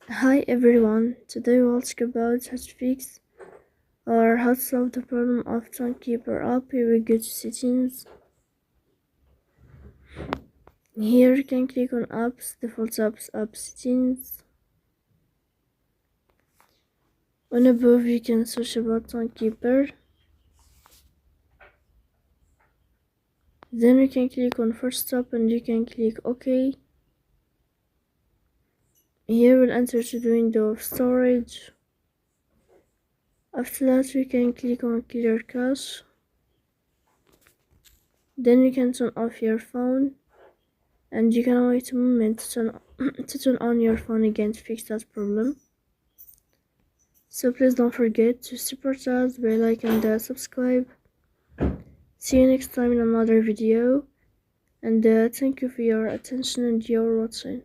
Hi everyone, today we'll talk about how to fix or how to solve the problem of Tonkeeper app. Here we go to settings. Here you can click on apps, default apps, app settings. On above you can search about Tonkeeper. Then you can click on first stop and you can click OK. Here we'll enter to the window of storage. After that we can click on clear cache. Then you can turn off your phone. And you can wait a moment to turn on your phone again to fix that problem. So please don't forget to support us by like and subscribe. See you next time in another video, and thank you for your attention and your watching.